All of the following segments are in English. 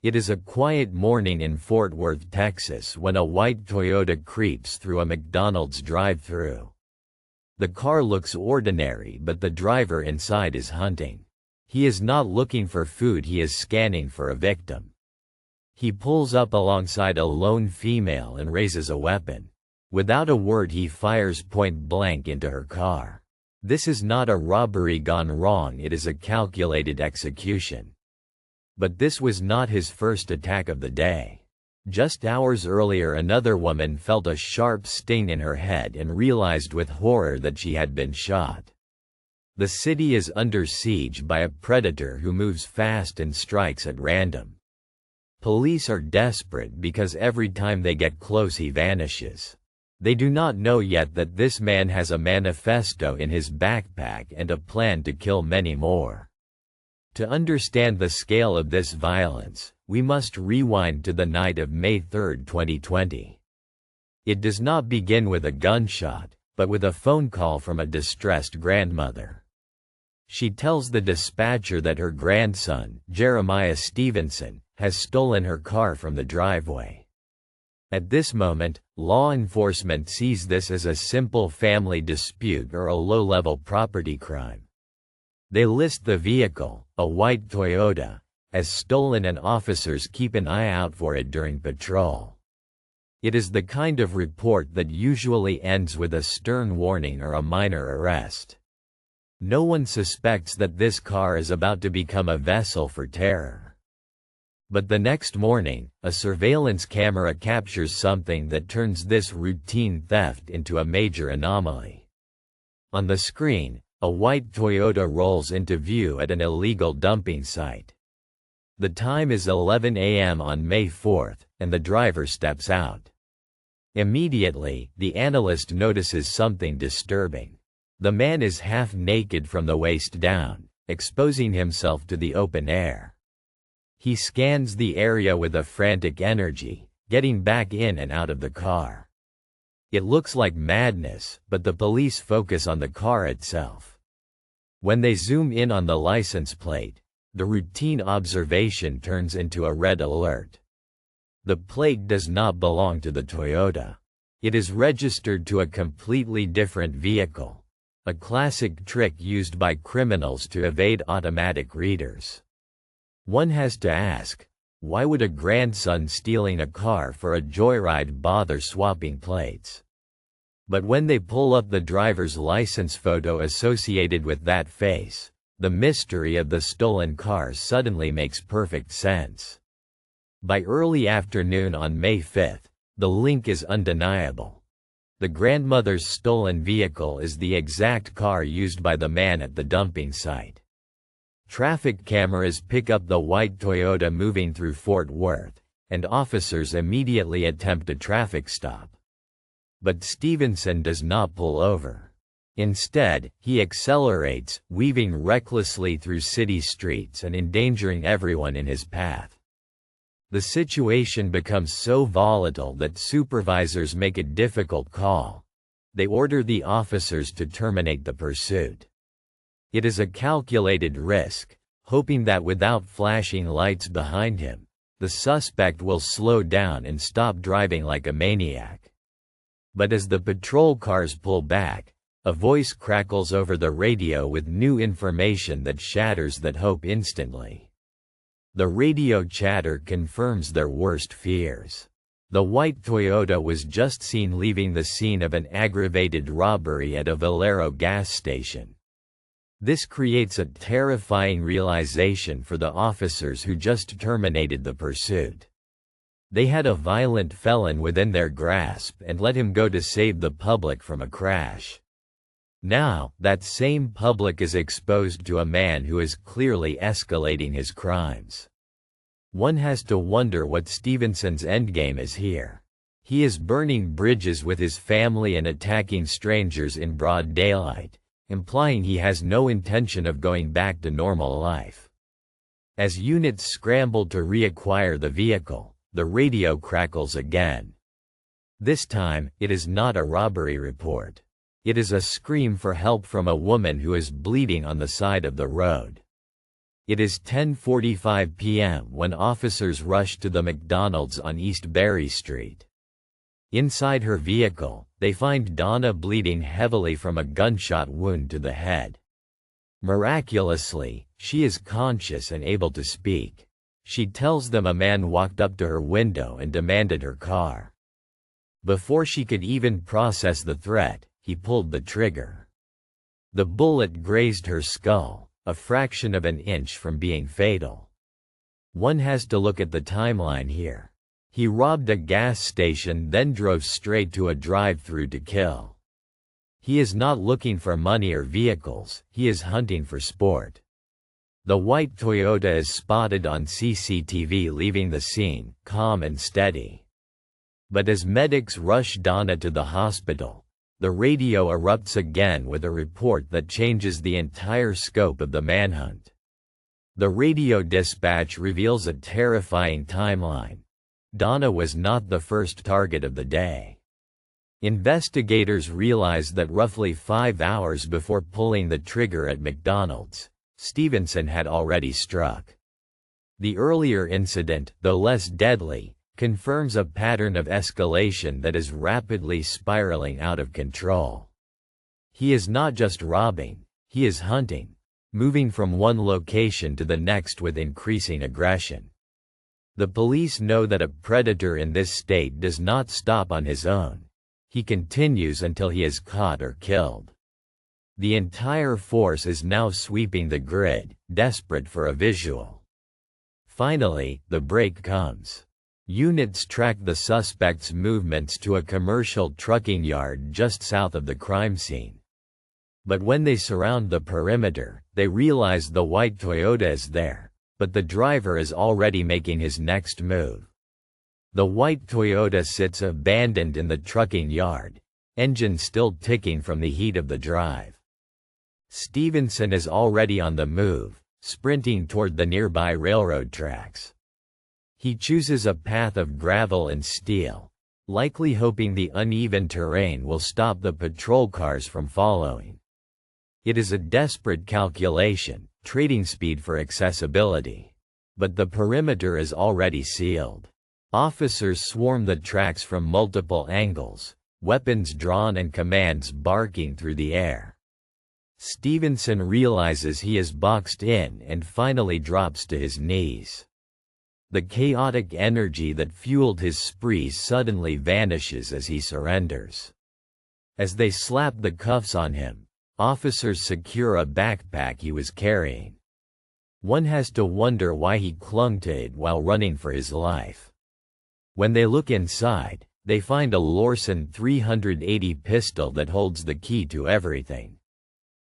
It is a quiet morning in Fort Worth, Texas when a white Toyota creeps through a McDonald's drive-thru. The car looks ordinary, but the driver inside is hunting. He is not looking for food, he is scanning for a victim. He pulls up alongside a lone female and raises a weapon. Without a word he fires point blank into her car. This is not a robbery gone wrong, it is a calculated execution. But this was not his first attack of the day. Just hours earlier another woman felt a sharp sting in her head and realized with horror that she had been shot. The city is under siege by a predator who moves fast and strikes at random. Police are desperate because every time they get close he vanishes. They do not know yet that this man has a manifesto in his backpack and a plan to kill many more. To understand the scale of this violence, we must rewind to the night of May 3, 2020. It does not begin with a gunshot, but with a phone call from a distressed grandmother. She tells the dispatcher that her grandson, Jeremiah Stevenson, has stolen her car from the driveway. At this moment, law enforcement sees this as a simple family dispute or a low-level property crime. They list the vehicle, a white Toyota, as stolen and officers keep an eye out for it during patrol. It is the kind of report that usually ends with a stern warning or a minor arrest. No one suspects that this car is about to become a vessel for terror. But the next morning, a surveillance camera captures something that turns this routine theft into a major anomaly. On the screen, a white Toyota rolls into view at an illegal dumping site. The time is 11 a.m. on May 4, and the driver steps out. Immediately, the analyst notices something disturbing. The man is half naked from the waist down, exposing himself to the open air. He scans the area with a frantic energy, getting back in and out of the car. It looks like madness, but the police focus on the car itself. When they zoom in on the license plate, the routine observation turns into a red alert. The plate does not belong to the Toyota. It is registered to a completely different vehicle, a classic trick used by criminals to evade automatic readers. One has to ask, why would a grandson stealing a car for a joyride bother swapping plates? But when they pull up the driver's license photo associated with that face, the mystery of the stolen car suddenly makes perfect sense. By early afternoon on May 5, the link is undeniable. The grandmother's stolen vehicle is the exact car used by the man at the dumping site. Traffic cameras pick up the white Toyota moving through Fort Worth, and officers immediately attempt a traffic stop. But Stevenson does not pull over. Instead, he accelerates, weaving recklessly through city streets and endangering everyone in his path. The situation becomes so volatile that supervisors make a difficult call. They order the officers to terminate the pursuit. It is a calculated risk, hoping that without flashing lights behind him, the suspect will slow down and stop driving like a maniac. But as the patrol cars pull back, a voice crackles over the radio with new information that shatters that hope instantly. The radio chatter confirms their worst fears. The white Toyota was just seen leaving the scene of an aggravated robbery at a Valero gas station. This creates a terrifying realization for the officers who just terminated the pursuit. They had a violent felon within their grasp and let him go to save the public from a crash. Now, that same public is exposed to a man who is clearly escalating his crimes. One has to wonder what Stevenson's endgame is here. He is burning bridges with his family and attacking strangers in broad daylight, implying he has no intention of going back to normal life. As units scramble to reacquire the vehicle, the radio crackles again. This time, it is not a robbery report. It is a scream for help from a woman who is bleeding on the side of the road. It is 10:45 p.m. when officers rush to the McDonald's on East Berry Street. Inside her vehicle, they find Donna bleeding heavily from a gunshot wound to the head. Miraculously, she is conscious and able to speak. She tells them a man walked up to her window and demanded her car. Before she could even process the threat, he pulled the trigger. The bullet grazed her skull, a fraction of an inch from being fatal. One has to look at the timeline here. He robbed a gas station, then drove straight to a drive-thru to kill. He is not looking for money or vehicles, he is hunting for sport. The white Toyota is spotted on CCTV leaving the scene, calm and steady. But as medics rush Donna to the hospital, the radio erupts again with a report that changes the entire scope of the manhunt. The radio dispatch reveals a terrifying timeline. Donna was not the first target of the day. Investigators realize that roughly 5 hours before pulling the trigger at McDonald's, Stevenson had already struck. The earlier incident, though less deadly, confirms a pattern of escalation that is rapidly spiraling out of control. He is not just robbing, he is hunting, moving from one location to the next with increasing aggression. The police know that a predator in this state does not stop on his own. He continues until he is caught or killed. The entire force is now sweeping the grid, desperate for a visual. Finally, the break comes. Units track the suspect's movements to a commercial trucking yard just south of the crime scene. But when they surround the perimeter, they realize the white Toyota is there, but the driver is already making his next move. The white Toyota sits abandoned in the trucking yard, engine still ticking from the heat of the drive. Stevenson is already on the move, sprinting toward the nearby railroad tracks. He chooses a path of gravel and steel, likely hoping the uneven terrain will stop the patrol cars from following. It is a desperate calculation, trading speed for accessibility. But the perimeter is already sealed. Officers swarm the tracks from multiple angles, weapons drawn and commands barking through the air. Stevenson realizes he is boxed in and finally drops to his knees. The chaotic energy that fueled his spree suddenly vanishes as he surrenders. As they slap the cuffs on him, officers secure a backpack he was carrying. One has to wonder why he clung to it while running for his life. When they look inside, they find a Lorson 380 pistol that holds the key to everything.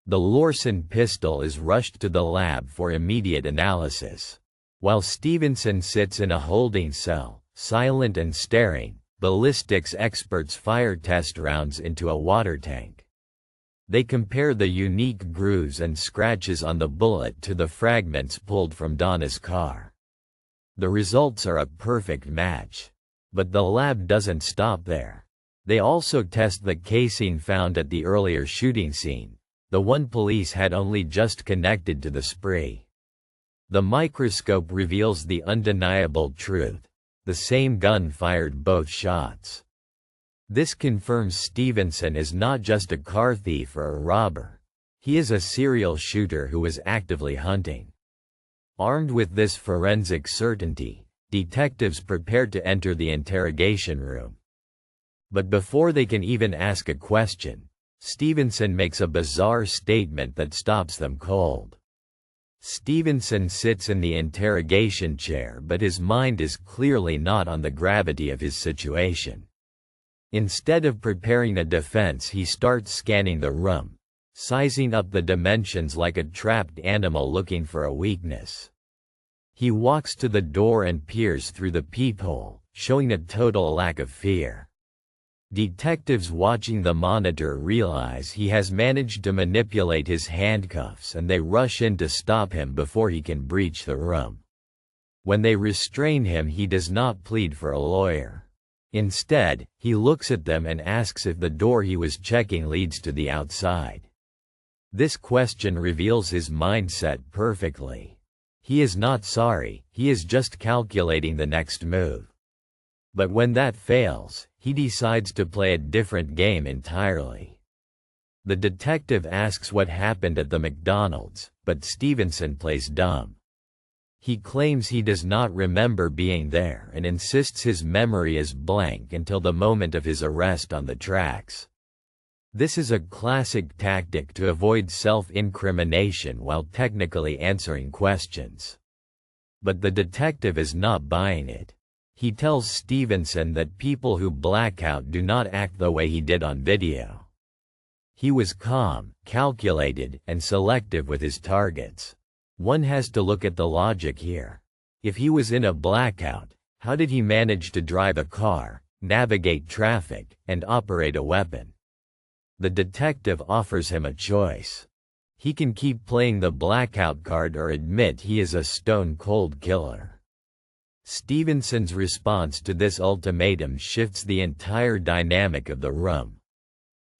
The Lorson pistol is rushed to the lab for immediate analysis. While Stevenson sits in a holding cell, silent and staring, ballistics experts fire test rounds into a water tank. They compare the unique grooves and scratches on the bullet to the fragments pulled from Donna's car. The results are a perfect match. But the lab doesn't stop there. They also test the casing found at the earlier shooting scene, the one police had only just connected to the spree. The microscope reveals the undeniable truth. The same gun fired both shots. This confirms Stevenson is not just a car thief or a robber. He is a serial shooter who is actively hunting. Armed with this forensic certainty, detectives prepare to enter the interrogation room. But before they can even ask a question, Stevenson makes a bizarre statement that stops them cold. Stevenson sits in the interrogation chair, but his mind is clearly not on the gravity of his situation. Instead of preparing a defense, he starts scanning the room, sizing up the dimensions like a trapped animal looking for a weakness. He walks to the door and peers through the peephole, showing a total lack of fear. Detectives watching the monitor realize he has managed to manipulate his handcuffs and they rush in to stop him before he can breach the room. When they restrain him, he does not plead for a lawyer. Instead, he looks at them and asks if the door he was checking leads to the outside. This question reveals his mindset perfectly. He is not sorry, he is just calculating the next move. But when that fails, he decides to play a different game entirely. The detective asks what happened at the McDonald's, but Stevenson plays dumb. He claims he does not remember being there and insists his memory is blank until the moment of his arrest on the tracks. This is a classic tactic to avoid self-incrimination while technically answering questions. But the detective is not buying it. He tells Stevenson that people who black out do not act the way he did on video. He was calm, calculated, and selective with his targets. One has to look at the logic here. If he was in a blackout, how did he manage to drive a car, navigate traffic, and operate a weapon? The detective offers him a choice. He can keep playing the blackout card or admit he is a stone-cold killer. Stevenson's response to this ultimatum shifts the entire dynamic of the room.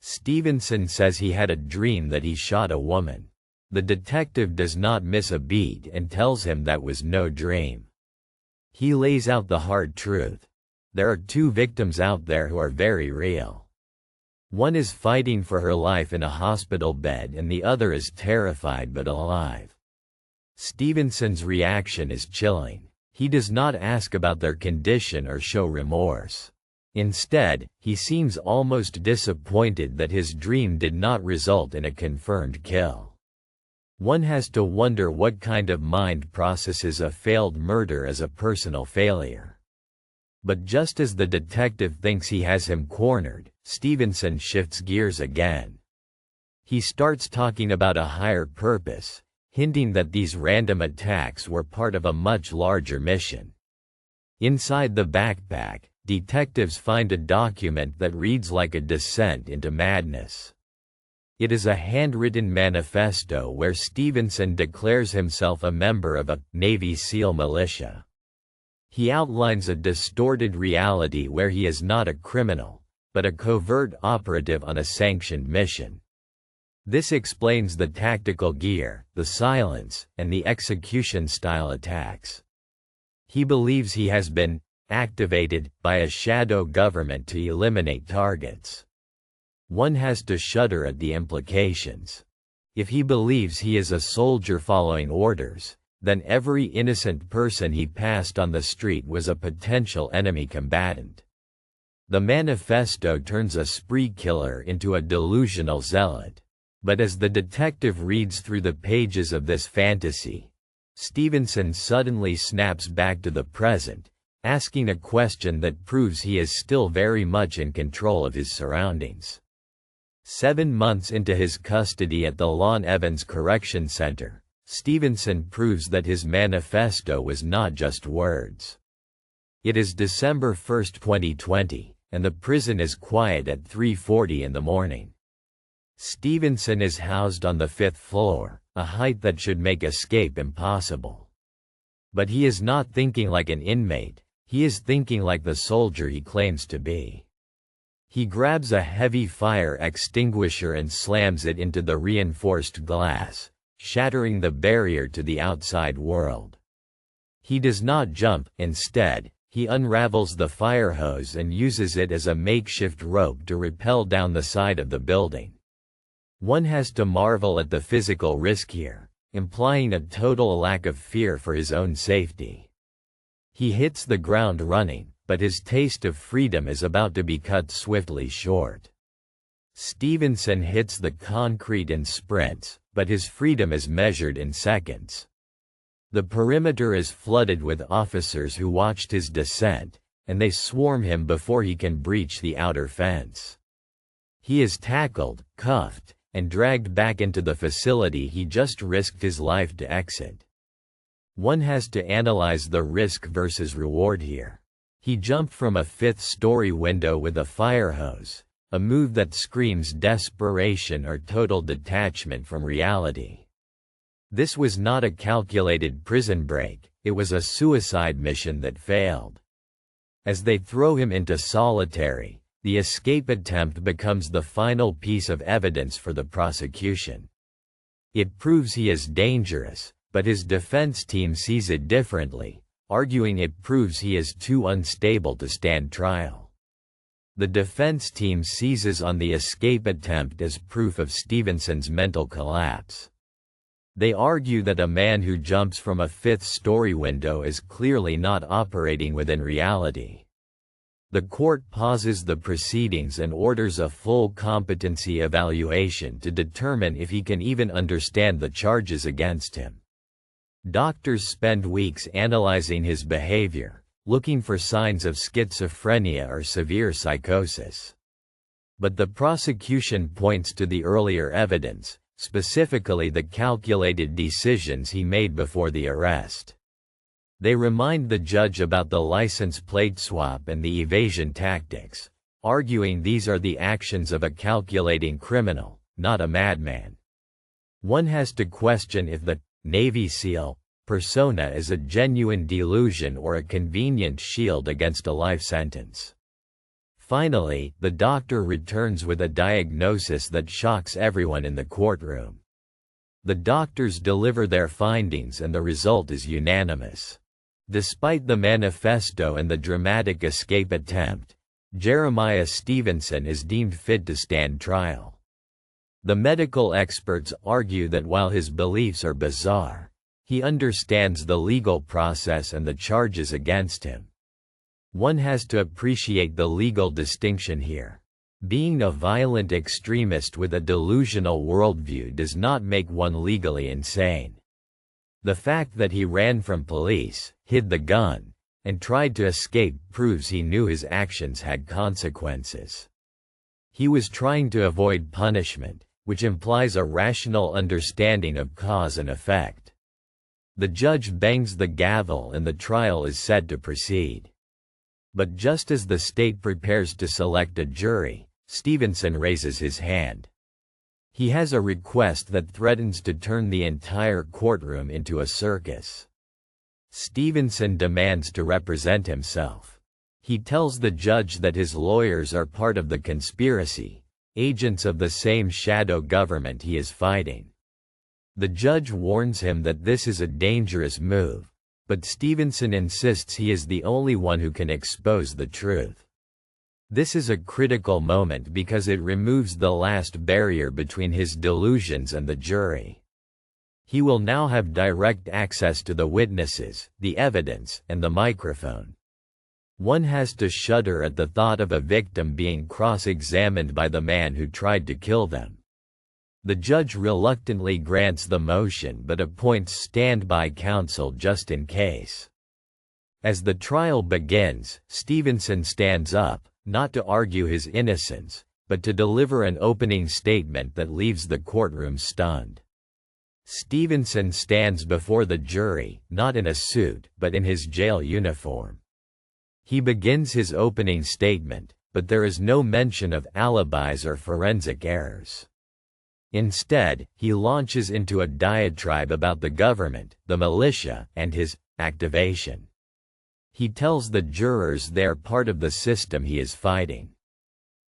Stevenson says he had a dream that he shot a woman. The detective does not miss a beat and tells him that was no dream. He lays out the hard truth. There are two victims out there who are very real. One is fighting for her life in a hospital bed and the other is terrified but alive. Stevenson's reaction is chilling. He does not ask about their condition or show remorse. Instead, he seems almost disappointed that his dream did not result in a confirmed kill. One has to wonder what kind of mind processes a failed murder as a personal failure. But just as the detective thinks he has him cornered, Stevenson shifts gears again. He starts talking about a higher purpose, hinting that these random attacks were part of a much larger mission. Inside the backpack, detectives find a document that reads like a descent into madness. It is a handwritten manifesto where Stevenson declares himself a member of a Navy SEAL militia. He outlines a distorted reality where he is not a criminal, but a covert operative on a sanctioned mission. This explains the tactical gear, the silence, and the execution-style attacks. He believes he has been activated by a shadow government to eliminate targets. One has to shudder at the implications. If he believes he is a soldier following orders, then every innocent person he passed on the street was a potential enemy combatant. The manifesto turns a spree killer into a delusional zealot. But as the detective reads through the pages of this fantasy, Stevenson suddenly snaps back to the present, asking a question that proves he is still very much in control of his surroundings. 7 months into his custody at the Lon Evans Correction Center, Stevenson proves that his manifesto was not just words. It is December 1, 2020, and the prison is quiet at 3:40 in the morning. Stevenson is housed on the 5th floor, a height that should make escape impossible. But he is not thinking like an inmate, he is thinking like the soldier he claims to be. He grabs a heavy fire extinguisher and slams it into the reinforced glass, shattering the barrier to the outside world. He does not jump, instead, he unravels the fire hose and uses it as a makeshift rope to rappel down the side of the building. One has to marvel at the physical risk here, implying a total lack of fear for his own safety. He hits the ground running, but his taste of freedom is about to be cut swiftly short. Stevenson hits the concrete and sprints, but his freedom is measured in seconds. The perimeter is flooded with officers who watched his descent, and they swarm him before he can breach the outer fence. He is tackled, cuffed, and dragged back into the facility he just risked his life to exit. One has to analyze the risk versus reward here. He jumped from a 5th-story window with a fire hose, a move that screams desperation or total detachment from reality. This was not a calculated prison break, it was a suicide mission that failed. As they throw him into solitary, the escape attempt becomes the final piece of evidence for the prosecution. It proves he is dangerous, but his defense team sees it differently, arguing it proves he is too unstable to stand trial. The defense team seizes on the escape attempt as proof of Stevenson's mental collapse. They argue that a man who jumps from a fifth-story window is clearly not operating within reality. The court pauses the proceedings and orders a full competency evaluation to determine if he can even understand the charges against him. Doctors spend weeks analyzing his behavior, looking for signs of schizophrenia or severe psychosis. But the prosecution points to the earlier evidence, specifically the calculated decisions he made before the arrest. They remind the judge about the license plate swap and the evasion tactics, arguing these are the actions of a calculating criminal, not a madman. One has to question if the Navy SEAL persona is a genuine delusion or a convenient shield against a life sentence. Finally, the doctor returns with a diagnosis that shocks everyone in the courtroom. The doctors deliver their findings and the result is unanimous. Despite the manifesto and the dramatic escape attempt, Jeremiah Stevenson is deemed fit to stand trial. The medical experts argue that while his beliefs are bizarre, he understands the legal process and the charges against him. One has to appreciate the legal distinction here. Being a violent extremist with a delusional worldview does not make one legally insane. The fact that he ran from police, hid the gun, and tried to escape proves he knew his actions had consequences. He was trying to avoid punishment, which implies a rational understanding of cause and effect. The judge bangs the gavel and the trial is set to proceed. But just as the state prepares to select a jury, Stevenson raises his hand. He has a request that threatens to turn the entire courtroom into a circus. Stevenson demands to represent himself. He tells the judge that his lawyers are part of the conspiracy, agents of the same shadow government he is fighting. The judge warns him that this is a dangerous move, but Stevenson insists he is the only one who can expose the truth. This is a critical moment because it removes the last barrier between his delusions and the jury. He will now have direct access to the witnesses, the evidence, and the microphone. One has to shudder at the thought of a victim being cross-examined by the man who tried to kill them. The judge reluctantly grants the motion but appoints standby counsel just in case. As the trial begins, Stevenson stands up, not to argue his innocence, but to deliver an opening statement that leaves the courtroom stunned. Stevenson stands before the jury, not in a suit, but in his jail uniform. He begins his opening statement, but there is no mention of alibis or forensic errors. Instead, he launches into a diatribe about the government, the militia, and his activation. He tells the jurors they are part of the system he is fighting.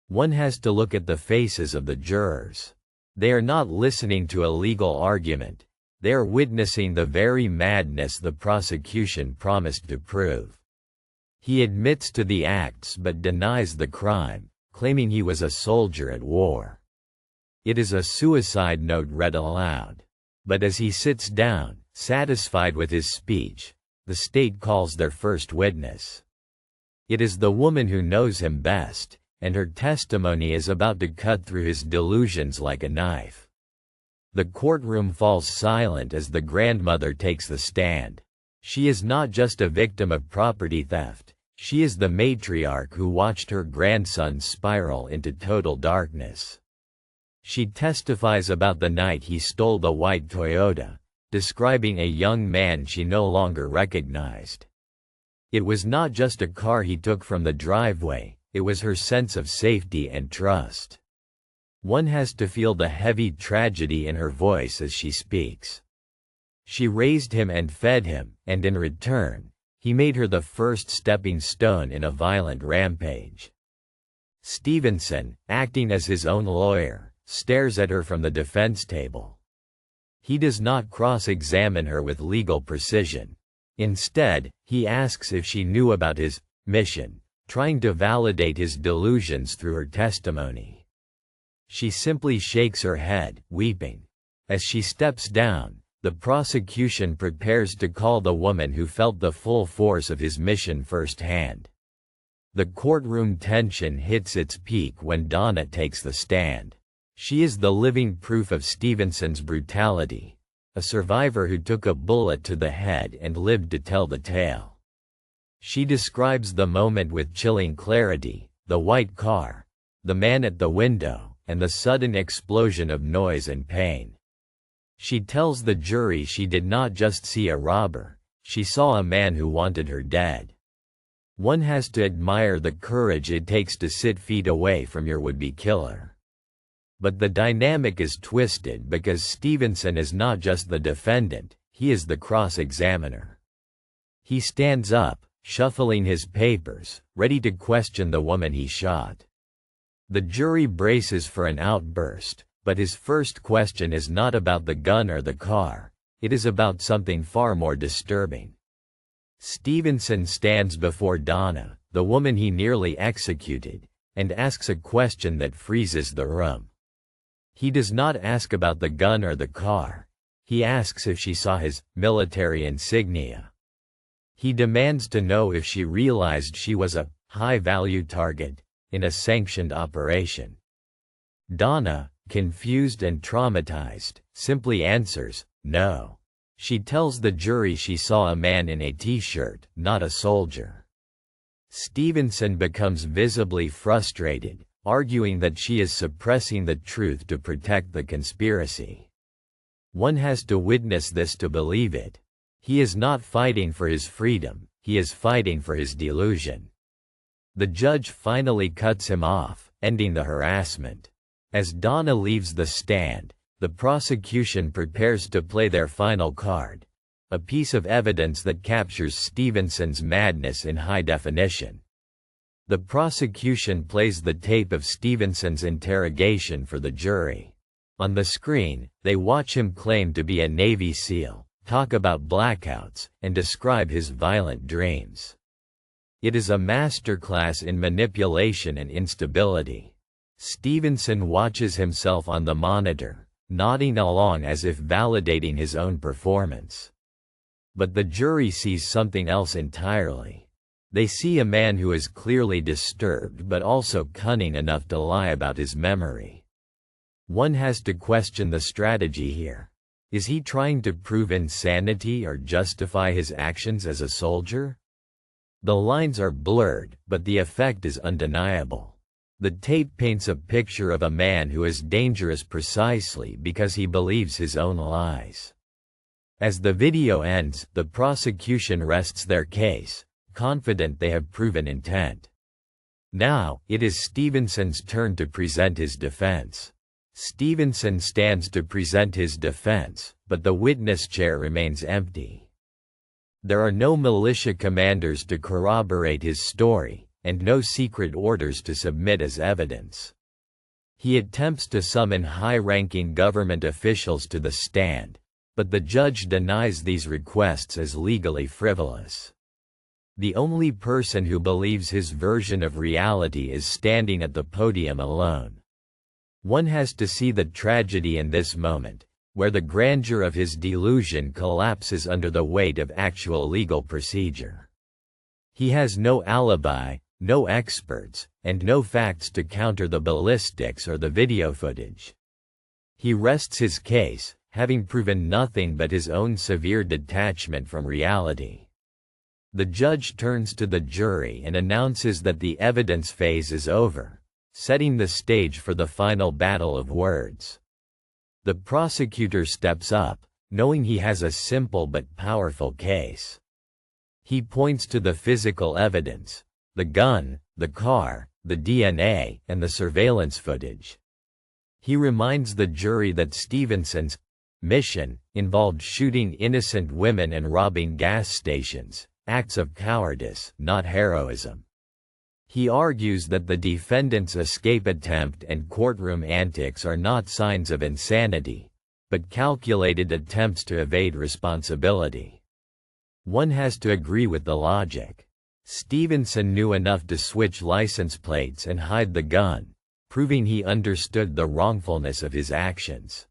One has to look at the faces of the jurors. They are not listening to a legal argument. They are witnessing the very madness the prosecution promised to prove. He admits to the acts but denies the crime, claiming he was a soldier at war. It is a suicide note read aloud. But as he sits down, satisfied with his speech, the state calls their first witness. It is the woman who knows him best, and her testimony is about to cut through his delusions like a knife. The courtroom falls silent as the grandmother takes the stand. She is not just a victim of property theft, she is the matriarch who watched her grandson spiral into total darkness. She testifies about the night he stole the white Toyota, describing a young man she no longer recognized. It was not just a car he took from the driveway, it was her sense of safety and trust. One has to feel the heavy tragedy in her voice as she speaks. She raised him and fed him, and in return, he made her the first stepping stone in a violent rampage. Stevenson, acting as his own lawyer, stares at her from the defense table. He does not cross-examine her with legal precision. Instead, he asks if she knew about his mission, trying to validate his delusions through her testimony. She simply shakes her head, weeping. As she steps down, the prosecution prepares to call the woman who felt the full force of his mission firsthand. The courtroom tension hits its peak when Donna takes the stand. She is the living proof of Stevenson's brutality, a survivor who took a bullet to the head and lived to tell the tale. She describes the moment with chilling clarity: the white car, the man at the window, and the sudden explosion of noise and pain. She tells the jury she did not just see a robber, she saw a man who wanted her dead. One has to admire the courage it takes to sit feet away from your would-be killer. But the dynamic is twisted because Stevenson is not just the defendant, he is the cross-examiner. He stands up, shuffling his papers, ready to question the woman he shot. The jury braces for an outburst, but his first question is not about the gun or the car, it is about something far more disturbing. Stevenson stands before Donna, the woman he nearly executed, and asks a question that freezes the room. He does not ask about the gun or the car. He asks if she saw his military insignia. He demands to know if she realized she was a high-value target in a sanctioned operation. Donna, confused and traumatized, simply answers, no. She tells the jury she saw a man in a t-shirt, not a soldier. Stevenson becomes visibly frustrated, arguing that she is suppressing the truth to protect the conspiracy. One has to witness this to believe it. He is not fighting for his freedom, he is fighting for his delusion. The judge finally cuts him off, ending the harassment. As Donna leaves the stand, the prosecution prepares to play their final card, a piece of evidence that captures Stevenson's madness in high definition. The prosecution plays the tape of Stevenson's interrogation for the jury. On the screen, they watch him claim to be a Navy SEAL, talk about blackouts, and describe his violent dreams. It is a masterclass in manipulation and instability. Stevenson watches himself on the monitor, nodding along as if validating his own performance. But the jury sees something else entirely. They see a man who is clearly disturbed but also cunning enough to lie about his memory. One has to question the strategy here. Is he trying to prove insanity or justify his actions as a soldier? The lines are blurred, but the effect is undeniable. The tape paints a picture of a man who is dangerous precisely because he believes his own lies. As the video ends, the prosecution rests their case, confident they have proven intent. Now, it is Stevenson's turn to present his defense. Stevenson stands to present his defense, but the witness chair remains empty. There are no militia commanders to corroborate his story, and no secret orders to submit as evidence. He attempts to summon high-ranking government officials to the stand, but the judge denies these requests as legally frivolous. The only person who believes his version of reality is standing at the podium alone. One has to see the tragedy in this moment, where the grandeur of his delusion collapses under the weight of actual legal procedure. He has no alibi, no experts, and no facts to counter the ballistics or the video footage. He rests his case, having proven nothing but his own severe detachment from reality. The judge turns to the jury and announces that the evidence phase is over, setting the stage for the final battle of words. The prosecutor steps up, knowing he has a simple but powerful case. He points to the physical evidence: the gun, the car, the DNA, and the surveillance footage. He reminds the jury that Stevenson's mission involved shooting innocent women and robbing gas stations, acts of cowardice, not heroism. He argues that the defendant's escape attempt and courtroom antics are not signs of insanity, but calculated attempts to evade responsibility. One has to agree with the logic. Stevenson knew enough to switch license plates and hide the gun, proving he understood the wrongfulness of his actions.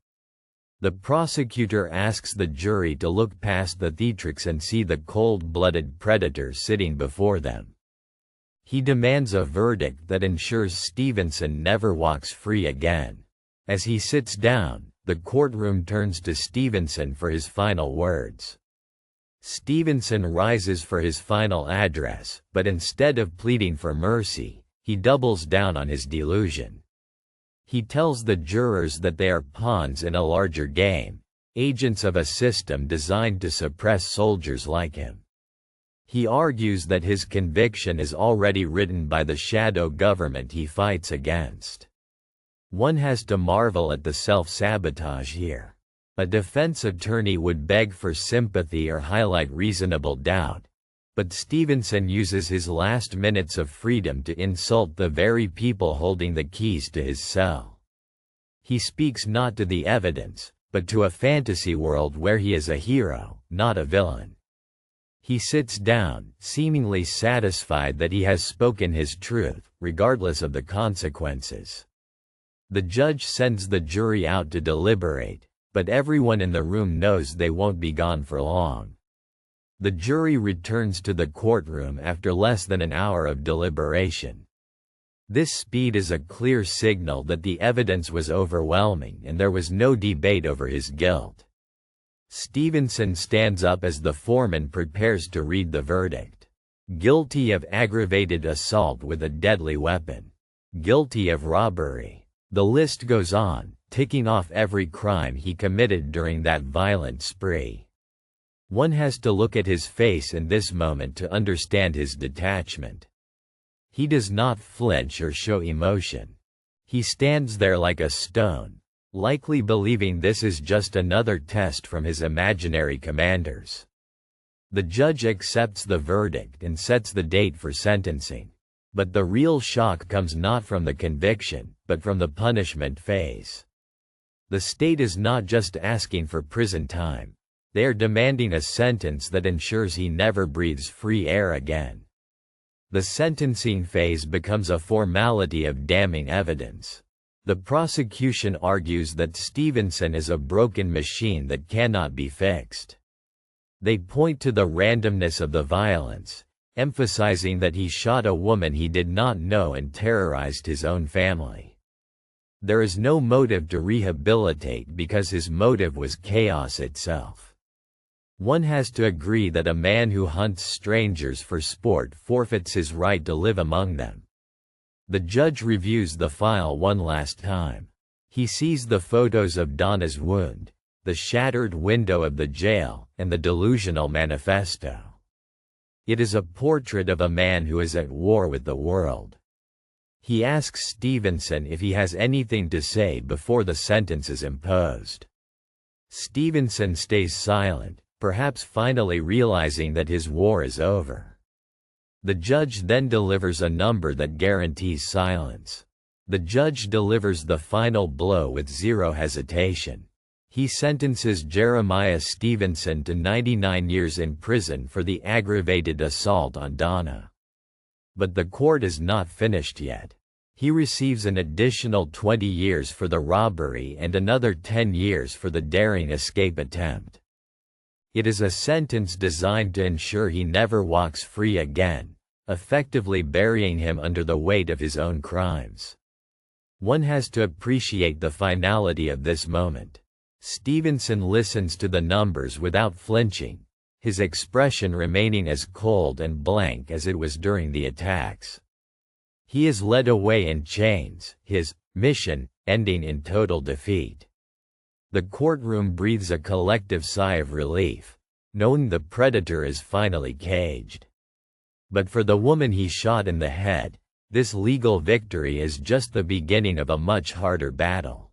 The prosecutor asks the jury to look past the theatrics and see the cold-blooded predator sitting before them. He demands a verdict that ensures Stevenson never walks free again. As he sits down, the courtroom turns to Stevenson for his final words. Stevenson rises for his final address, but instead of pleading for mercy, he doubles down on his delusion. He tells the jurors that they are pawns in a larger game, agents of a system designed to suppress soldiers like him. He argues that his conviction is already written by the shadow government he fights against. One has to marvel at the self-sabotage here. A defense attorney would beg for sympathy or highlight reasonable doubt, but Stevenson uses his last minutes of freedom to insult the very people holding the keys to his cell. He speaks not to the evidence, but to a fantasy world where he is a hero, not a villain. He sits down, seemingly satisfied that he has spoken his truth, regardless of the consequences. The judge sends the jury out to deliberate, but everyone in the room knows they won't be gone for long. The jury returns to the courtroom after less than an hour of deliberation. This speed is a clear signal that the evidence was overwhelming and there was no debate over his guilt. Stevenson stands up as the foreman prepares to read the verdict. Guilty of aggravated assault with a deadly weapon. Guilty of robbery. The list goes on, ticking off every crime he committed during that violent spree. One has to look at his face in this moment to understand his detachment. He does not flinch or show emotion. He stands there like a stone, likely believing this is just another test from his imaginary commanders. The judge accepts the verdict and sets the date for sentencing. But the real shock comes not from the conviction, but from the punishment phase. The state is not just asking for prison time. They are demanding a sentence that ensures he never breathes free air again. The sentencing phase becomes a formality of damning evidence. The prosecution argues that Stevenson is a broken machine that cannot be fixed. They point to the randomness of the violence, emphasizing that he shot a woman he did not know and terrorized his own family. There is no motive to rehabilitate because his motive was chaos itself. One has to agree that a man who hunts strangers for sport forfeits his right to live among them. The judge reviews the file one last time. He sees the photos of Donna's wound, the shattered window of the jail, and the delusional manifesto. It is a portrait of a man who is at war with the world. He asks Stevenson if he has anything to say before the sentence is imposed. Stevenson stays silent, perhaps finally realizing that his war is over. The judge then delivers a number that guarantees silence. The judge delivers the final blow with zero hesitation. He sentences Jeremiah Stevenson to 99 years in prison for the aggravated assault on Donna. But the court is not finished yet. He receives an additional 20 years for the robbery and another 10 years for the daring escape attempt. It is a sentence designed to ensure he never walks free again, effectively burying him under the weight of his own crimes. One has to appreciate the finality of this moment. Stevenson listens to the numbers without flinching, his expression remaining as cold and blank as it was during the attacks. He is led away in chains, his mission ending in total defeat. The courtroom breathes a collective sigh of relief, knowing the predator is finally caged. But for the woman he shot in the head, this legal victory is just the beginning of a much harder battle.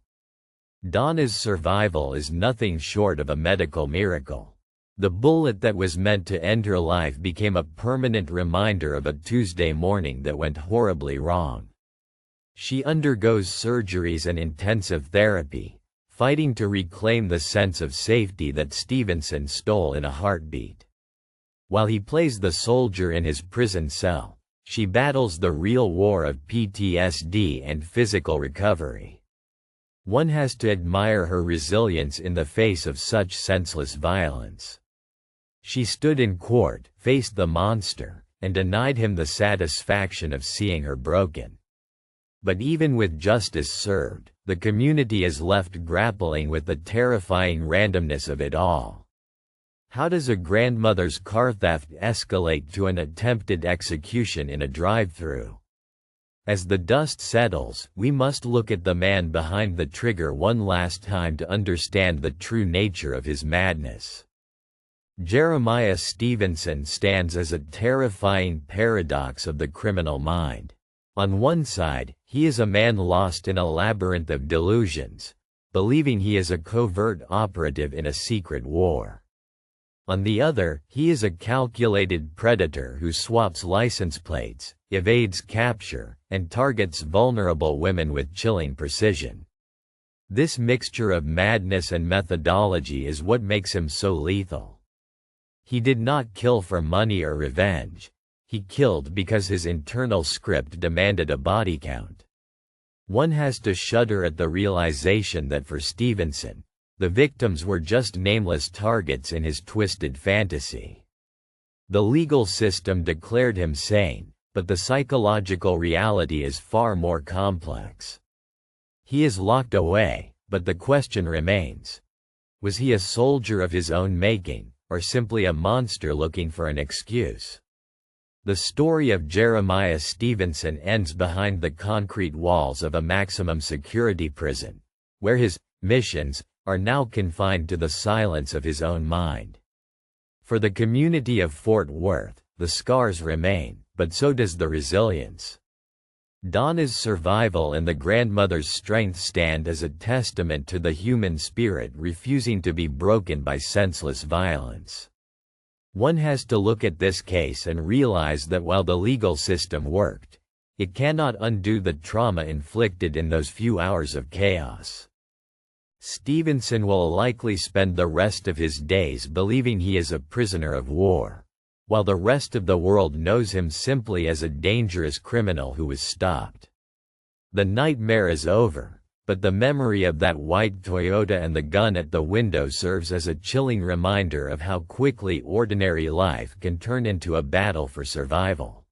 Donna's survival is nothing short of a medical miracle. The bullet that was meant to end her life became a permanent reminder of a Tuesday morning that went horribly wrong. She undergoes surgeries and intensive therapy, fighting to reclaim the sense of safety that Stevenson stole in a heartbeat. While he plays the soldier in his prison cell, she battles the real war of PTSD and physical recovery. One has to admire her resilience in the face of such senseless violence. She stood in court, faced the monster, and denied him the satisfaction of seeing her broken. But even with justice served, the community is left grappling with the terrifying randomness of it all. How does a grandmother's car theft escalate to an attempted execution in a drive-thru? As the dust settles, we must look at the man behind the trigger one last time to understand the true nature of his madness. Jeremiah Stevenson stands as a terrifying paradox of the criminal mind. On one side, he is a man lost in a labyrinth of delusions, believing he is a covert operative in a secret war. On the other, he is a calculated predator who swaps license plates, evades capture, and targets vulnerable women with chilling precision. This mixture of madness and methodology is what makes him so lethal. He did not kill for money or revenge. He killed because his internal script demanded a body count. One has to shudder at the realization that for Stevenson, the victims were just nameless targets in his twisted fantasy. The legal system declared him sane, but the psychological reality is far more complex. He is locked away, but the question remains: was he a soldier of his own making, or simply a monster looking for an excuse? The story of Jeremiah Stevenson ends behind the concrete walls of a maximum security prison, where his missions are now confined to the silence of his own mind. For the community of Fort Worth, the scars remain, but so does the resilience. Donna's survival and the grandmother's strength stand as a testament to the human spirit refusing to be broken by senseless violence. One has to look at this case and realize that while the legal system worked, it cannot undo the trauma inflicted in those few hours of chaos. Stevenson will likely spend the rest of his days believing he is a prisoner of war, while the rest of the world knows him simply as a dangerous criminal who was stopped. The nightmare is over, but the memory of that white Toyota and the gun at the window serves as a chilling reminder of how quickly ordinary life can turn into a battle for survival.